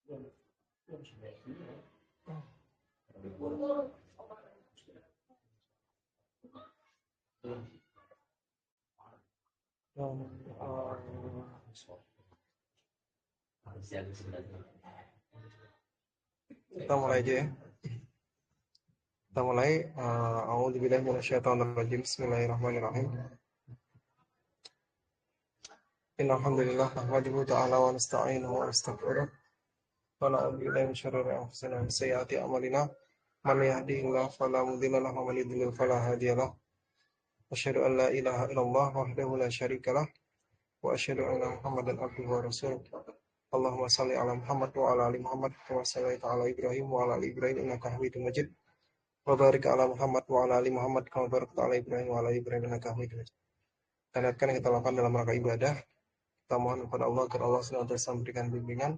Kita mulai aja ya. Kita mulai. A'udzubillahi minasyaitonirrajim. Bismillahirrahmanirrahim. Innal hamdalillah nahmaduhu ta'ala wa nasta'inuhu wa nastaghfiruh. Wa na'udzu billahi min syururi anfusina wa min sayyiati a'malina. Man yahdihillahu fala mudilla lahu wa man yudlil fala hadiya lahu. Asyhadu an la ilaha illallah wahdahu la syarika lah wa asyhadu anna Muhammadan abduhu wa rasuluh. Allahumma shalli ala Muhammad wa ala ali Muhammad kama shallaita ala Ibrahim wa ala ali Ibrahim innaka Hamidum Majid. Wa barik ala Muhammad wa ala ali Muhammad kama barakta ala Ibrahim wa ala ali Ibrahim innaka Hamidum Majid. Dan yang kita lakukan dalam rangka ibadah, kita mohon kepada Allah agar Allah senantiasa memberikan bimbingan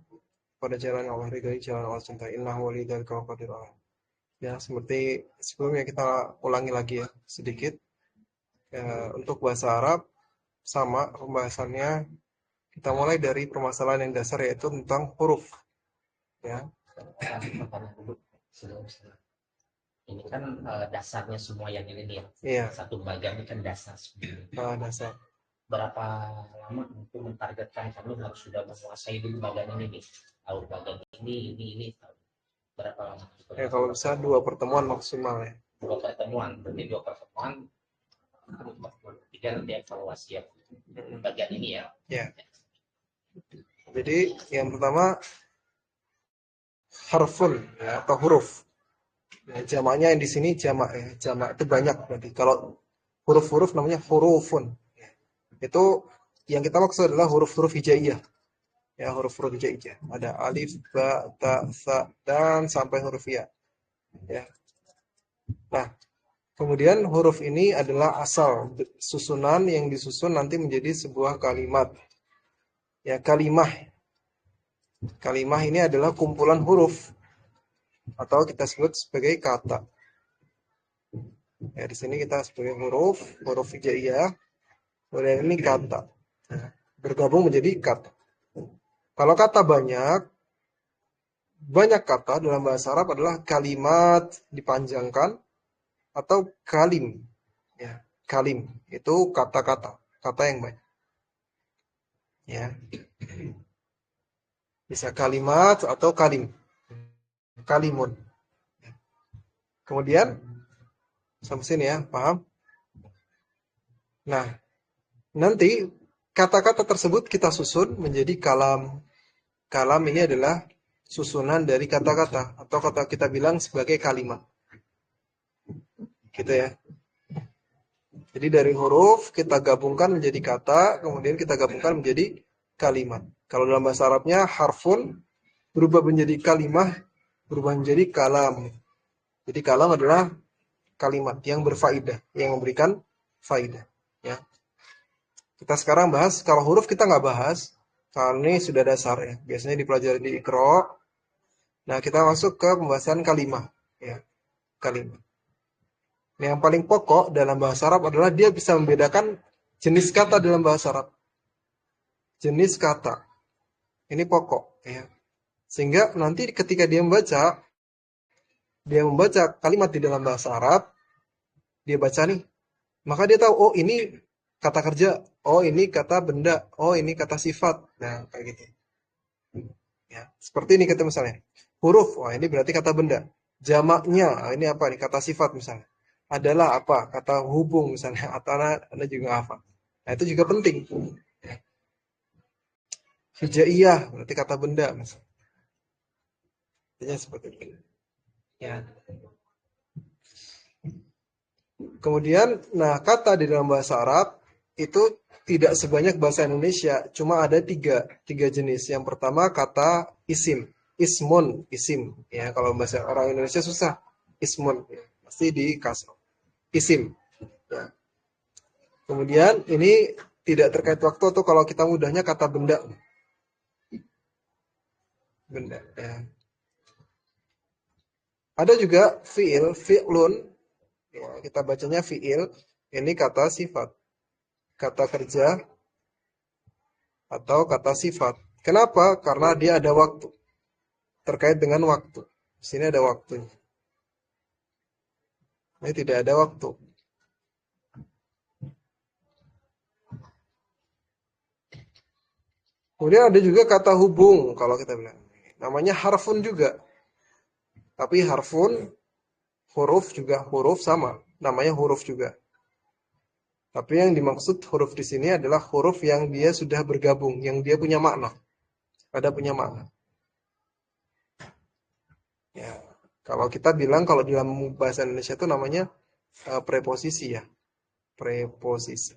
pada jalan yang Allah ridhai, jalan yang Allah cintai. Innahu walidzalika wal qadiru alaih. Ya, seperti sebelumnya kita ulangi lagi ya sedikit. Untuk bahasa Arab sama pembahasannya, kita mulai dari permasalahan yang dasar yaitu tentang huruf. Ya. Ini kan dasarnya semua yang ini ya. Iya. Satu bagian ini kan dasar semua. Dasar. Berapa lama untuk mentargetkan kami harus sudah menguasai dulu bagian ini nih. Tahu bagian ini. Berapa lama? Ya, kalau bisa 2 pertemuan maksimal ya. 2 pertemuan, berarti 2 pertemuan. 3 nanti evaluasi ya. Bagian ini ya. Ya. Jadi yang pertama harfun ya, atau huruf. Ya, jamaknya yang di sini jamak ya. Jamak itu banyak berarti. Kalau huruf-huruf namanya hurufun. Ya. Itu yang kita maksud adalah huruf-huruf hijaiyah. Ya, huruf-huruf hijaiyah. Ada alif, ba, ta, sa, dan sampai huruf ya. Ya. Nah, kemudian huruf ini adalah asal susunan yang disusun nanti menjadi sebuah kalimat. Ya, kalimah. Kalimah ini adalah kumpulan huruf atau kita sebut sebagai kata. Ya, di sini kita sebagai huruf hijaiyah. Kemudian ini kata. Bergabung menjadi kata. Kalau kata banyak kata dalam bahasa Arab adalah kalimat dipanjangkan atau kalim. Ya, kalim itu kata-kata, kata yang banyak. Ya. Bisa kalimat atau kalim. Kalimun. Kemudian sampai sini ya, paham? Nah, nanti kata-kata tersebut kita susun menjadi kalam. Kalam ini adalah susunan dari kata-kata atau kata kita bilang sebagai kalimat. Gitu ya. Jadi dari huruf kita gabungkan menjadi kata, kemudian kita gabungkan menjadi kalimat. Kalau dalam bahasa Arabnya harfun berubah menjadi kalimah, berubah menjadi kalam. Jadi kalam adalah kalimat yang berfaedah, yang memberikan faedah. Ya. Kita sekarang bahas, kalau huruf kita nggak bahas, karena ini sudah dasar ya. Biasanya dipelajari di Iqra. Nah, kita masuk ke pembahasan kalimah. Ya. Kalimah. Yang paling pokok dalam bahasa Arab adalah dia bisa membedakan jenis kata dalam bahasa Arab. Jenis kata. Ini pokok. Ya. Sehingga nanti ketika dia membaca kalimat di dalam bahasa Arab, dia baca nih, maka dia tahu, oh ini kata kerja, oh ini kata benda, oh ini kata sifat. Nah, kayak gitu. Ya, seperti ini kata misalnya. Huruf, wah ini berarti kata benda. Jamaknya, ini apa nih? Kata sifat misalnya. Adalah apa? Kata hubung misalnya. Atau Anda juga apa? Nah, itu juga penting. Ya. Hijaiyah, berarti kata benda misalnya. Artinya seperti itu. Ya. Kemudian, nah kata di dalam bahasa Arab itu tidak sebanyak bahasa Indonesia, cuma ada tiga jenis. Yang pertama kata isim, ismun, isim. Ya, kalau bahasa orang Indonesia susah, ismun, ya, pasti di kasroh. Isim. Ya. Kemudian ini tidak terkait waktu atau kalau kita mudahnya kata benda. Benda. Ya. Ada juga fi'lun. Ya, kita bacanya fi'il. Ini kata sifat. Kata kerja atau kata sifat. Kenapa? Karena dia ada waktu. terkait dengan waktu. Di sini ada waktunya. Ini tidak ada waktu. Kemudian ada juga kata hubung kalau kita bilang. Namanya harfun juga. Tapi harfun, huruf juga huruf sama. Namanya huruf juga. Tapi yang dimaksud huruf di sini adalah huruf yang dia sudah bergabung, yang dia punya makna. Ada punya makna. Ya. Kalau kita bilang kalau dalam bahasa Indonesia itu namanya preposisi ya. Preposisi.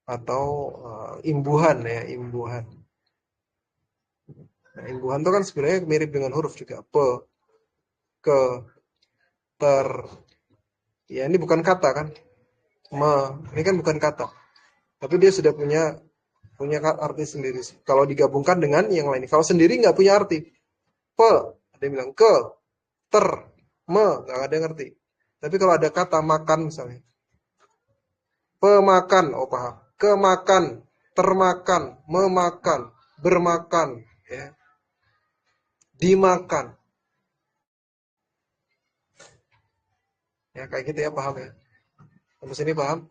Atau imbuhan ya, imbuhan. Nah, imbuhan itu kan sebenarnya mirip dengan huruf juga. Pe, ke, ter. Ya ini bukan kata kan. Ini kan bukan kata. Tapi dia sudah punya arti sendiri. Kalau digabungkan dengan yang lain. Kalau sendiri nggak punya arti. Pe, ada yang bilang ke, ter, nggak ada yang ngerti. Tapi kalau ada kata makan misalnya. Pemakan, oh paham. Kemakan, termakan, memakan, bermakan, ya. Dimakan. Ya kayak gitu ya, paham ya. Sampai sini paham?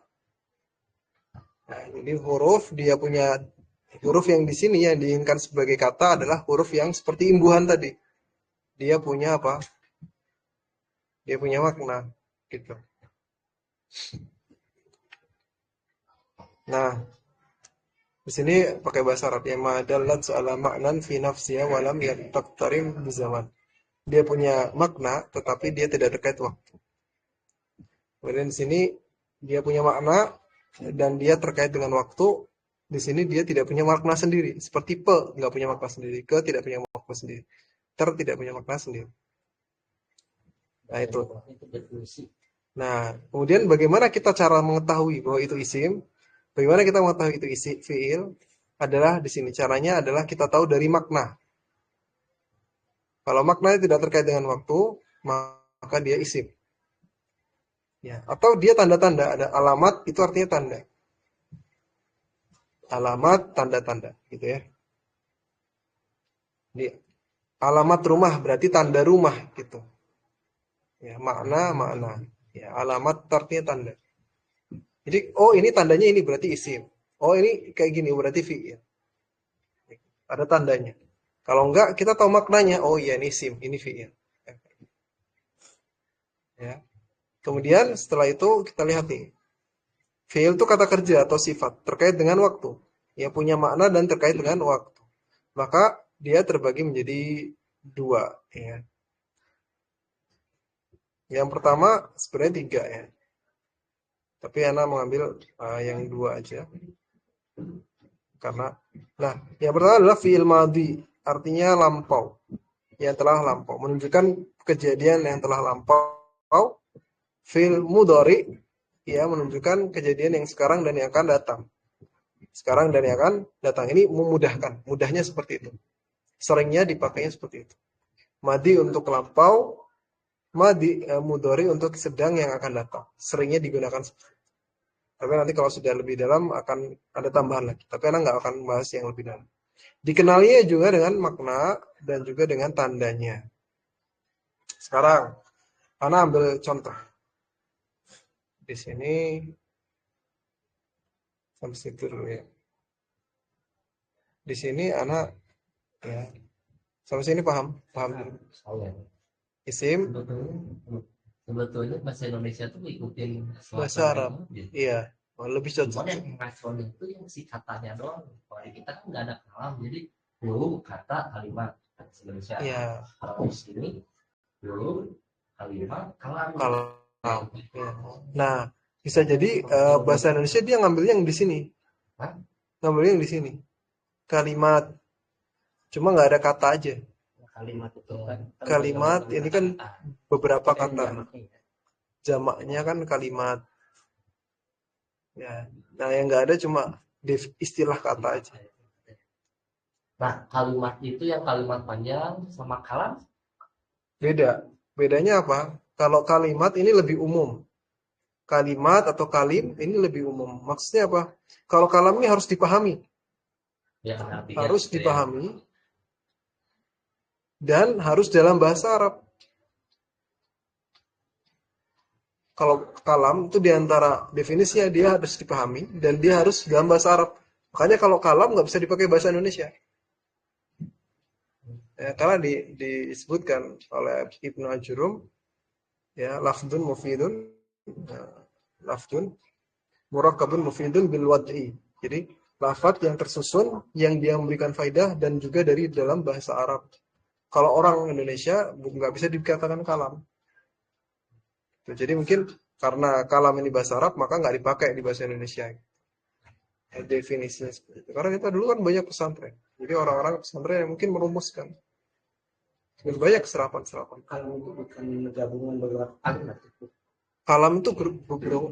Nah, ini huruf dia punya huruf yang di sini yang diinginkan sebagai kata adalah huruf yang seperti imbuhan tadi. Dia punya apa? Dia punya makna gitu. Nah, di sini pakai bahasa Arab ya madallat ala ma'nan fi nafsiha wa lam yaqtarim bi zaman. Dia punya makna tetapi dia tidak terkait waktu. Kemudian di sini dia punya makna dan dia terkait dengan waktu. Di sini dia tidak punya makna sendiri. Seperti pe nggak punya makna sendiri, ke tidak punya makna sendiri, ter tidak punya makna sendiri. Nah itu. Nah kemudian bagaimana kita cara mengetahui bahwa itu isim? Bagaimana kita mengetahui itu isi fiil? Adalah di sini caranya adalah kita tahu dari makna. Kalau maknanya tidak terkait dengan waktu, maka dia isim. Ya, atau dia tanda-tanda, ada alamat itu artinya tanda. Alamat tanda-tanda gitu ya. Di alamat rumah berarti tanda rumah gitu. Ya, makna. Ya, alamat artinya tanda. Jadi oh ini tandanya ini berarti isim. Oh ini kayak gini berarti fi'il. Ada tandanya. Kalau enggak kita tahu maknanya. Oh iya ini isim, ini fi'il. Ya. Kemudian setelah itu kita lihat nih. Fi'il itu kata kerja atau sifat terkait dengan waktu. Ya punya makna dan terkait dengan waktu. Maka dia terbagi menjadi dua. Ya. Yang pertama sebenarnya tiga ya. Tapi Ana mengambil yang dua aja. Karena, nah yang pertama adalah fi'il madhi. Artinya lampau. Yang telah lampau. Menunjukkan kejadian yang telah lampau. Fi'il mudhari. Ya menunjukkan kejadian yang sekarang dan yang akan datang. Sekarang dan yang akan datang. Ini memudahkan. Mudahnya seperti itu. Seringnya dipakainya seperti itu. Madi untuk lampau. Madi mudhari untuk sedang yang akan datang. Seringnya digunakan seperti itu. Tapi nanti kalau sudah lebih dalam akan ada tambahan lagi. Tapi Anda nggak akan bahas yang lebih dalam. Dikenalinya juga dengan makna dan juga dengan tandanya. Sekarang, Anda ambil contoh. Di sini, sampai situ dulu ya. Di sini Anda, ya, sampai sini paham? Paham dulu. Isim. Sebetulnya bahasa Indonesia tuh ikutin bahasa Arab. Iya. Lebih cocok. Cuman yang ngaco itu yang si katanya doang. Kalau kita kan nggak ada kalam, jadi huruf kata kalimat bahasa Indonesia. Iya. Kalau di sini huruf kalimat kalam. Ya. Nah, bisa jadi bahasa Indonesia dia ngambilnya yang di sini. Ngambilnya yang di sini. Kalimat. Cuma nggak ada kata aja. Kalimat itu kan. Kalimat ini kan beberapa kata. Jamaknya kan kalimat. Ya. Nah, yang nggak ada cuma istilah kata aja. Nah, kalimat itu yang kalimat panjang sama kalam beda. Bedanya apa? Kalau kalimat ini lebih umum. Kalimat atau kalim ini lebih umum. Maksudnya apa? Kalau kalam ini harus dipahami. Ya, harus dipahami. dan harus dalam bahasa Arab. Kalau kalam itu diantara definisinya dia harus dipahami dan dia harus dalam bahasa Arab. Makanya kalau kalam nggak bisa dipakai bahasa Indonesia. Ya, karena disebutkan oleh Ibnu Ajurum, ya, lafdun mufidun, ya, lafdun murakkabun mufidun bil wad'i. Jadi lafaz yang tersusun yang dia memberikan faidah dan juga dari dalam bahasa Arab. Kalau orang Indonesia nggak bisa dikatakan kalam. Jadi mungkin karena kalam ini bahasa Arab maka nggak dipakai di bahasa Indonesia. Definisinya seperti itu. Karena kita dulu kan banyak pesantren. Jadi orang-orang pesantren yang mungkin merumuskan. Dan banyak serapan-serapan. Kalau itu bukan gabungan beberapa kalimat itu. Kalam itu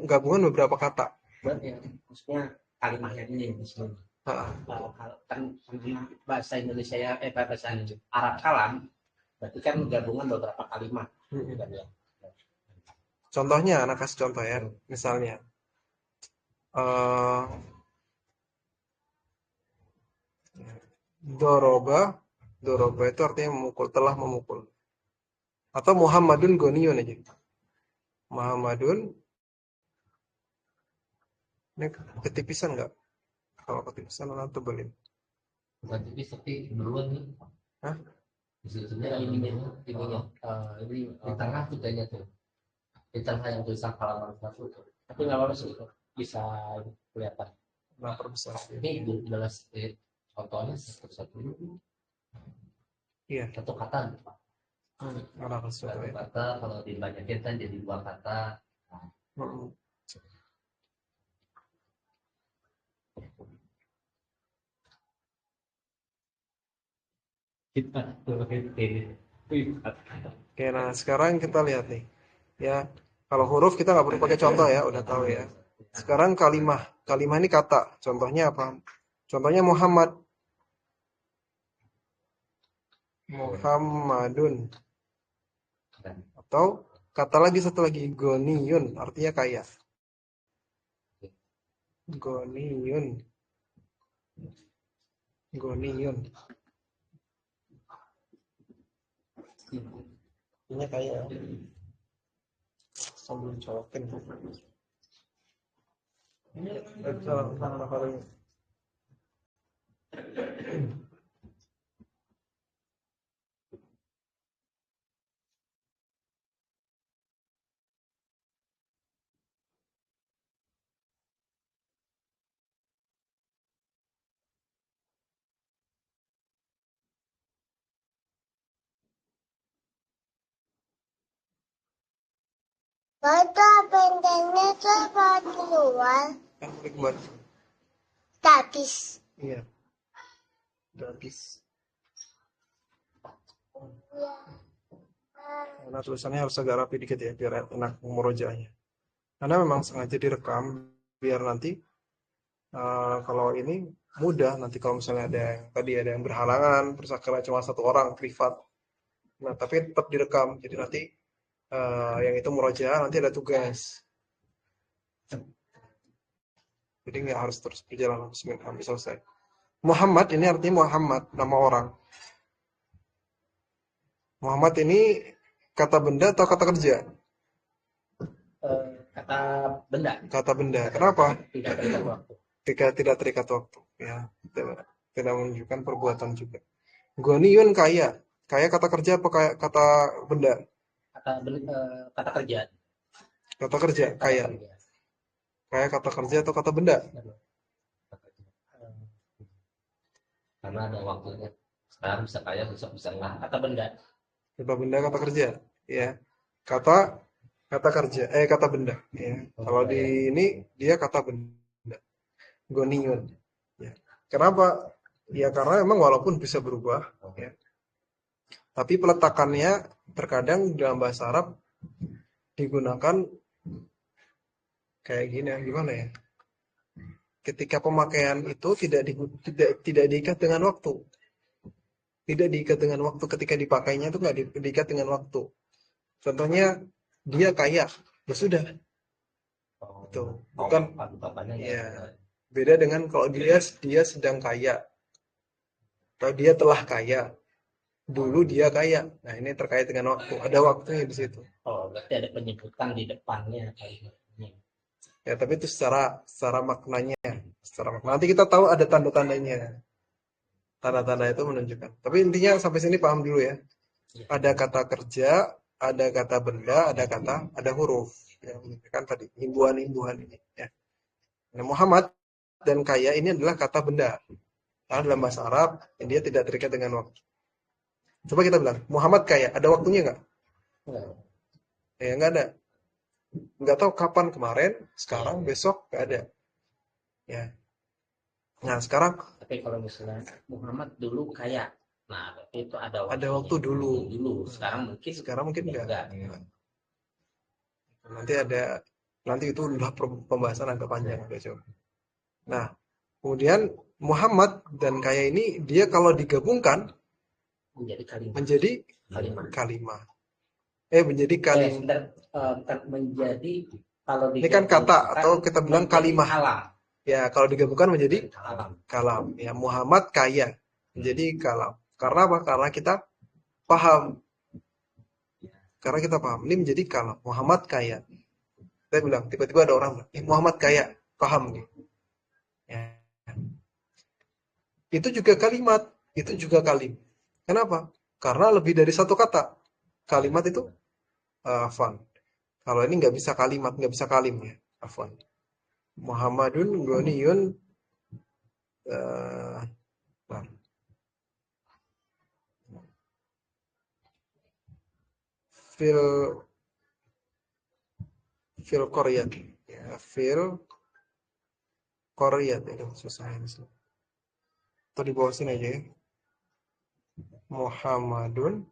gabungan beberapa kata. Ya, maksudnya kalimatnya ini misalnya. Kan bahasa Indonesia ya, bahasa Arab kalam berarti kan gabungan beberapa kalimat. Kan, ya. Contohnya, anak kasih contoh ya. Misalnya, doroba itu artinya memukul, telah memukul. Atau Muhammadun Goniyun aja. Muhammadun, ini ketipisan nggak? Kalau ketipisan orang tebelin. Bukan tipis tapi duluan nih. Hah? Sebetulnya ini di tengah kudanya tuh. Di tengah yang tulisan halaman satu tuh. Tapi nggak apa-apa sih, bisa kelihatan. Nah, perbesar. Ini jelas contohnya satu-satu. Iya. Satu kata. Satu kata kalau dibanyakin kan jadi dua kata. Oke, nah sekarang kita lihat nih. Ya, kalau huruf kita nggak perlu pakai contoh ya, udah tahu ya. Sekarang kalimah. Kalimah ini kata. Contohnya apa? Contohnya Muhammad. Muhammadun. Atau kata lagi satu lagi, Goniyun, artinya kaya. Goniyun. Goniyun. Artinya kaya. Sambil colokin. Ini salah hari. Kata pendeknya coba keluar. Buat. Tapis. Iya. Tapis. Nah, tulisannya harus agak rapi dikit ya, biar enak murojaahnya. Karena memang sengaja direkam, biar nanti kalau ini mudah. Nanti kalau misalnya ada yang berhalangan, terus akhirnya cuma satu orang privat. Nah, tapi tetap direkam. Jadi nanti yang itu murojaah, nanti ada tugas. Jadi nggak harus terus berjalan sampai selesai. Muhammad ini artinya Muhammad, nama orang. Muhammad ini kata benda atau kata kerja? Kata benda. Kata benda. Kenapa? Tidak terikat waktu. Tidak terikat waktu. Ya, tidak menunjukkan perbuatan juga. Goniyun kaya. Kaya kata kerja apa kata benda? Kata kerja. Kata kerja, kaya. Kaya kata kerja atau kata benda? Karena ada waktunya. Sekarang bisa kaya, bisa enggak. Kata benda. Kata benda, kata kerja. Ya. Kata kerja, kata benda. Ya. Kalau di ini dia kata benda. Goniyun. Ya. Kenapa? Ya karena memang walaupun bisa berubah, ya. Tapi peletakannya terkadang dalam bahasa Arab digunakan kayak gini, gimana ya? Ketika pemakaian itu tidak diikat dengan waktu. Tidak diikat dengan waktu, ketika dipakainya itu nggak diikat dengan waktu. Contohnya dia kaya, ya sudah. Itu bukan ya. Beda dengan kalau dia sedang kaya atau dia telah kaya. dulu dia kaya. Nah, ini terkait dengan waktu. Ada waktunya di situ. Oh, berarti ada penyebutan di depannya kalimatnya. Ya, tapi itu secara maknanya. Secara makna. Nanti kita tahu ada tanda-tandanya. Tanda-tanda itu menunjukkan. Tapi intinya sampai sini paham dulu ya. Ada kata kerja, ada kata benda, ada huruf. Yang menunjukkan tadi himbuan-himbuan ini. Ya. Nah, Muhammad dan kaya ini adalah kata benda. Karena dalam bahasa Arab, dia tidak terikat dengan waktu. Coba kita bilang, Muhammad kaya, ada waktunya nggak? Ya, nggak ada. Nggak tahu kapan kemarin, sekarang, besok, nggak ada. Ya. Nah, sekarang Tapi kalau misalnya Muhammad dulu kaya, nah berarti itu ada ada waktunya. waktu dulu. Sekarang mungkin enggak. Ya. Nanti itu udah pembahasan agak panjang besok. Nah, kemudian Muhammad dan kaya ini dia kalau digabungkan menjadi kalimat. Kalimat. Menjadi kalimat. Bukan menjadi, kalau Ini kan kata atau kita bilang kalimah. Kalam. Ya, kalau digabungkan menjadi kalam. Ya, Muhammad kaya menjadi kalam. Karena apa? Karena kita paham. Ini menjadi kalam. Muhammad kaya. Saya bilang, tiba-tiba ada orang bilang, Muhammad kaya. Paham nih. Ya. Itu juga kalimat. Itu juga kalim. Kenapa? Karena lebih dari satu kata. Kalimat itu afwan. Kalau ini nggak bisa kalimat, nggak bisa kalim ya. Afwan. Muhammadun Ghaniyun fil qaryat. Ya, fil qaryat itu susah ini. Atau di bawah sini aja ya. Muhammadun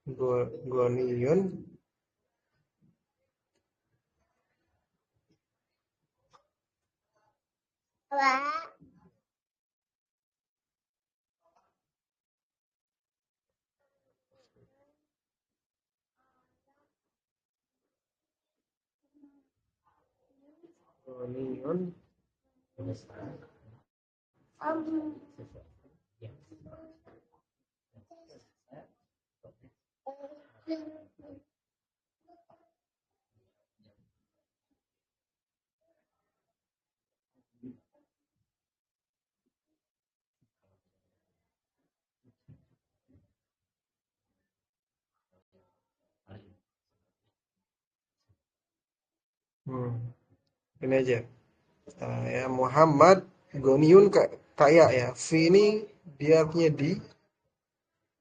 Ghaniyun Ghaniyun ini aja. Ya Muhammad Ghaniyun kaya ya. Fi ini dia artinya di.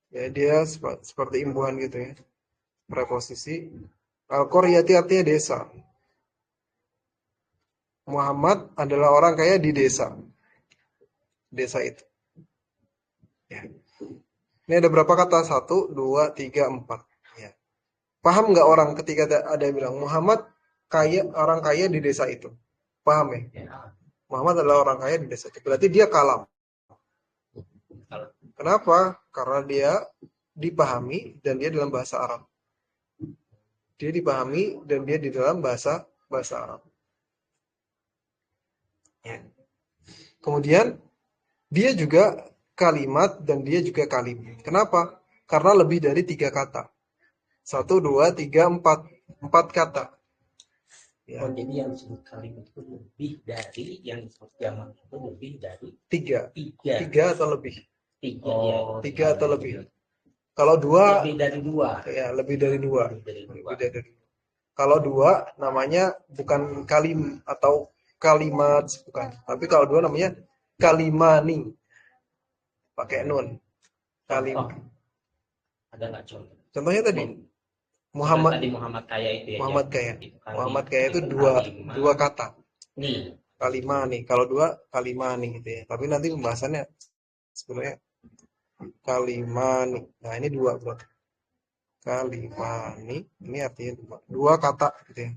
Ya dia seperti imbuhan gitu ya. Preposisi. Al-Qaryati artinya desa. Muhammad adalah orang kaya di desa. Desa itu. Ya. Ini ada berapa kata? 1, 2, 3, 4. Ya. Paham nggak orang ketika ada yang bilang Muhammad kaya, orang kaya di desa itu? Paham ya? Muhammad adalah orang kaya di desa itu. Berarti dia kalam. Kenapa? Karena dia dipahami dan dia dalam bahasa Arab. Dia dipahami dan dia di dalam bahasa Arab. Ya. Kemudian dia juga kalimat dan dia juga kalim. Kenapa? Karena lebih dari 3 kata. 1, 2, 3, 4. 4 kata. Ya. Oh, jadi yang disebut kalimat itu lebih dari yang disebut jamak itu lebih dari 3 atau lebih. 3 3 atau lebih. Kalau 2 lebih dari 2. Ya, lebih dari 2. Kalau 2 namanya bukan kalim atau kalimat, bukan. Tapi kalau 2 namanya kalimani. Pakai nun. Kalim. Ada nggak contoh? Contohnya tadi Muhammad kaya itu ya. Muhammad kaya. Muhammad kaya itu dua kata. Nih. Kalimani. Kalau 2 kalimani gitu ya. Tapi nanti pembahasannya sebenarnya kalimani. Nah, ini 2 berarti. Kalimani ini artinya 2 kata gitu ya.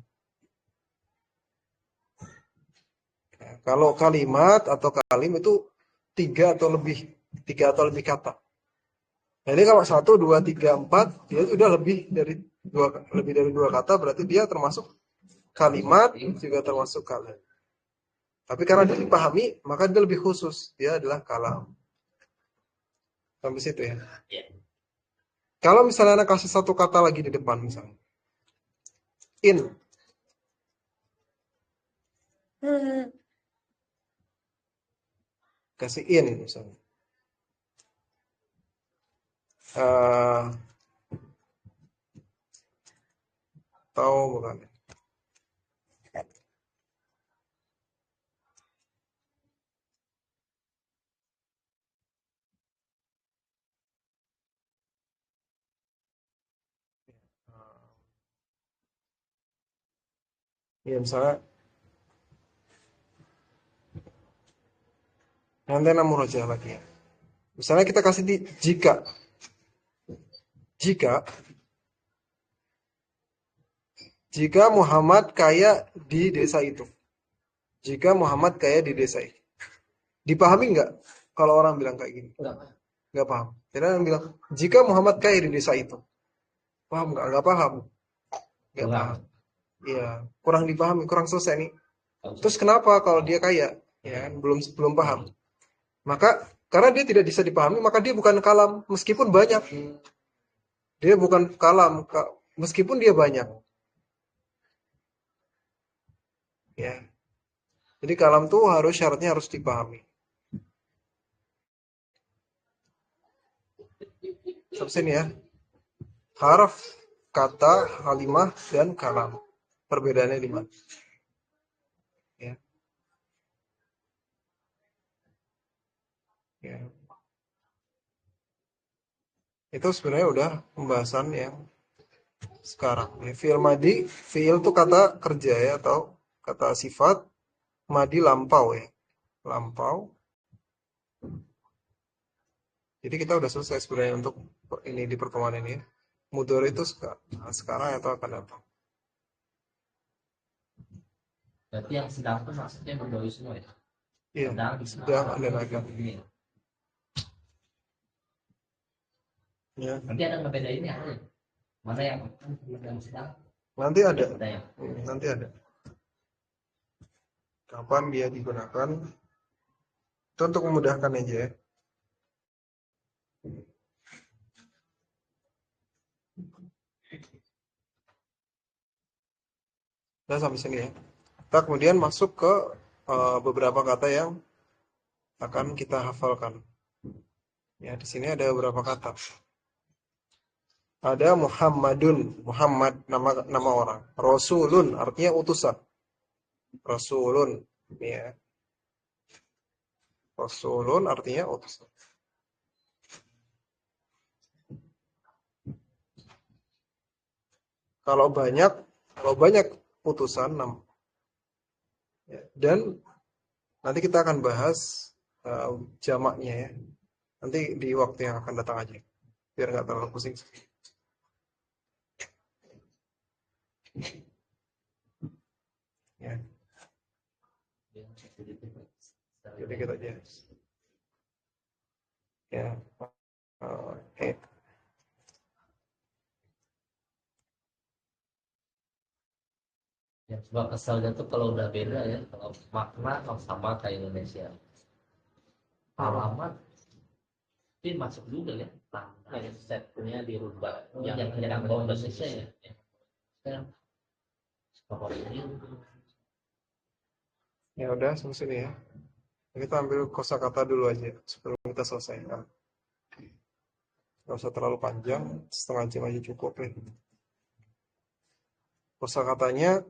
Nah, kalau kalimat atau kalim itu 3 atau lebih kata. Nah, ini kalau 1, 2, 3, 4 dia sudah lebih dari 2 kata, berarti dia termasuk kalimat, juga termasuk kalam. Tapi karena dia dipahami, maka dia lebih khusus. Dia adalah kalam. Sampai situ ya. Kalau misalnya anak kasih satu kata lagi di depan misalnya. In. Kasih in misalnya. Eh, Tahu bukan? Ya misalnya nanti murojaah lagi ya. Misalnya kita kasih di jika jika jika Muhammad kaya di desa itu. Jika Muhammad kaya di desa itu. Dipahami nggak kalau orang bilang kayak gini? Nggak paham. Jadi orang bilang jika Muhammad kaya di desa itu. Paham nggak? Nggak paham. Nggak paham. Iya, kurang dipahami, kurang selesai nih. Terus kenapa kalau dia kaya? Ya, kan? belum paham. Maka karena dia tidak bisa dipahami, maka dia bukan kalam meskipun banyak. Dia bukan kalam meskipun dia banyak. Ya. Jadi kalam tuh syaratnya harus dipahami. Sampai sini ya. Harf, kata, kalimah, dan kalam. Perbedaannya di mana? Ya. Ya. Itu sebenarnya udah pembahasan yang sekarang. Ya, fi'il madi, fi'il itu kata kerja ya atau kata sifat, madi lampau ya. Lampau. Jadi kita udah selesai sebenarnya untuk ini di pertemuan ini. Mudhari itu sekarang atau akan datang. Berarti yang sedang itu maksudnya mendoi semua ya? Iya, sedang ada naga. Ya. Nanti ada ngebedainnya ada. Mana yang sedang? Nanti ada. Ya? Nanti ada. Kapan dia digunakan? Itu untuk memudahkan aja ya. Nah, sampai sini ya. Kita kemudian masuk ke beberapa kata yang akan kita hafalkan. Ya, di sini ada beberapa kata. Ada Muhammadun, Muhammad nama orang. Rasulun artinya utusan. Rasulun, ya. Rasulun artinya utusan. Kalau banyak utusan ya. Dan nanti kita akan bahas jamaknya ya. Nanti di waktu yang akan datang aja. Biar nggak terlalu pusing. Ya. Jadi kita aja. Ya. Yang sebab kesalnya tuh kalau udah beda ya, kalau makna kalau sama kayak Indonesia. Alamat ini masuk juga ya. Nah, yang setnya dirubah. Yang bawa Indonesia ya. Sekarang ini Ya udah sampai sini ya. Kita ambil kosakata dulu aja sebelum kita selesaikan. Gak usah terlalu panjang, setengah jam aja cukup ya. Kosakatanya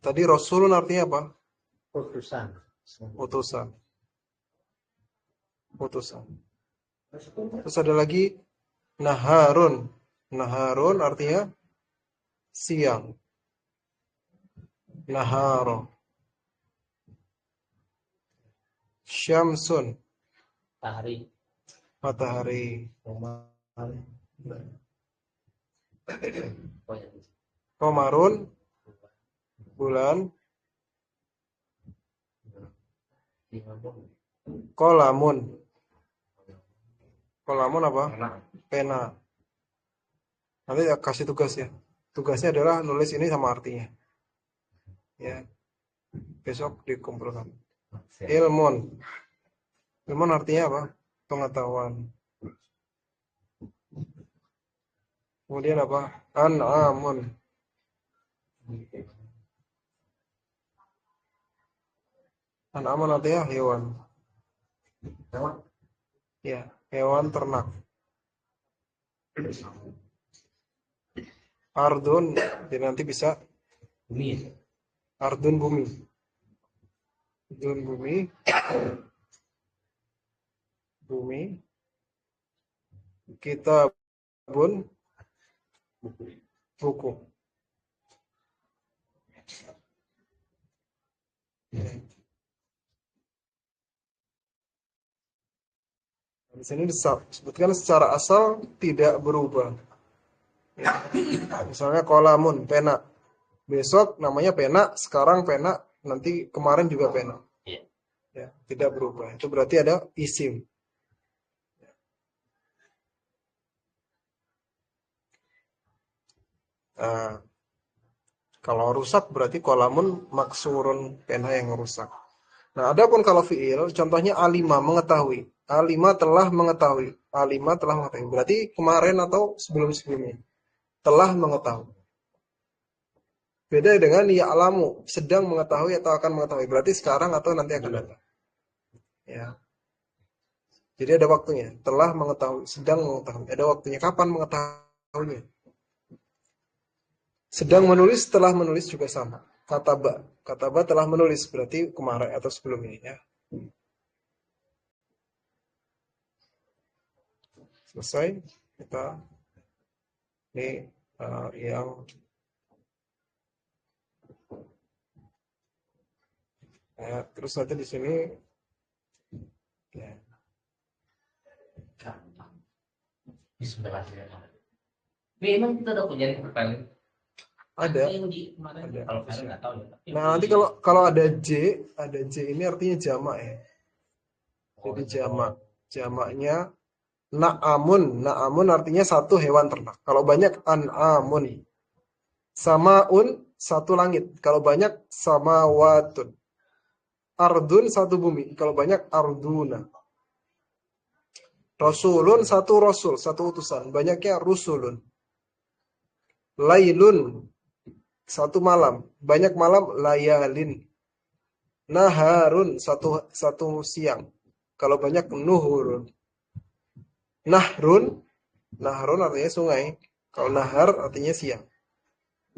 tadi Rasulun artinya apa? utusan. Utusan. Utusan. Terus ada lagi Naharun. Naharun artinya siang. Naharo. Syamsun. Matahari. Komarun. Bulan. Kolamun. Kolamun apa? Pena. Nanti kasih tugas ya. Tugasnya adalah nulis ini sama artinya. Ya. Besok dikumpulkan. Ilmun. Ilmun artinya apa? Pengetahuan. Kemudian apa? An'amun. An'amun artinya hewan. Ya, hewan ternak. Ardun, jadi nanti bisa Bumi. ardun bumi. Ardun bumi. Bumi. Kitabun buku. Di sini disebutkan secara asal tidak berubah. Ya. Misalnya kolamun, pena. Besok namanya pena, sekarang pena, nanti kemarin juga pena. Iya. Ya, tidak berubah. Itu berarti ada isim. Nah, kalau rusak berarti kolamun maksurun, pena yang rusak. Nah, adapun kalau fiil, contohnya alima, mengetahui. Alima telah mengetahui. Alima telah mengetahui. Berarti kemarin atau sebelum-sebelumnya. Telah mengetahui. Beda dengan ya'lamu, sedang mengetahui atau akan mengetahui. Berarti sekarang atau nanti akan datang. Ya. Jadi ada waktunya. Telah mengetahui, sedang mengetahui. Ada waktunya. Kapan mengetahuinya? Sedang menulis, telah menulis juga sama. Kataba. Kataba telah menulis. Berarti kemarin atau sebelumnya. Ya. Selesai. Kita ini yang ya, terus nanti di sini ya, Bismillah. Memang kita udah punya file. ada. Yang di kemarin. Ada. Kalau file nggak tahu ya. Nah, nanti kalau ada J ini artinya jamak ya. Jadi jamak. Jamaknya na'amun. Na'amun artinya satu hewan ternak. Kalau banyak an'amun. Samaun satu langit. Kalau banyak samawatun. Ardun satu bumi. Kalau banyak arduna. Rasulun satu rasul, satu utusan. Banyaknya rusulun. Lailun satu malam. Banyak malam layalin. Naharun satu siang. Kalau banyak nuhurun. Nahrun artinya sungai. Kalau nahar artinya siang.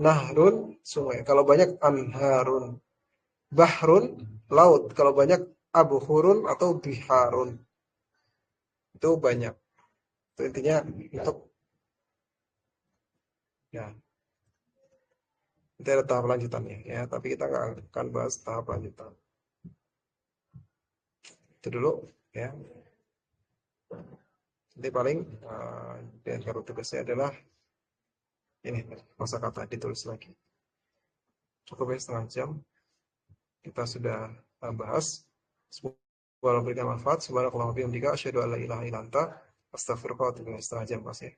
Nahrun sungai. Kalau banyak anharun. Bahrun laut. Kalau banyak abhurun atau biharun. Itu banyak. Itu intinya untuk ya. Nanti ada tahap lanjutannya ya, tapi kita nggak akan bahas tahap lanjutan. Itu dulu ya. Nanti paling di antara tugasnya adalah ini kosakata ditulis lagi. Cukup ya setengah jam. Kita sudah bahas. Semoga memberikan manfaat. Subhanakallahumma wa bihamdika asyhadu an la ilaha illa anta astaghfiruka wa atubu ilaik. Setengah jam Mas ya.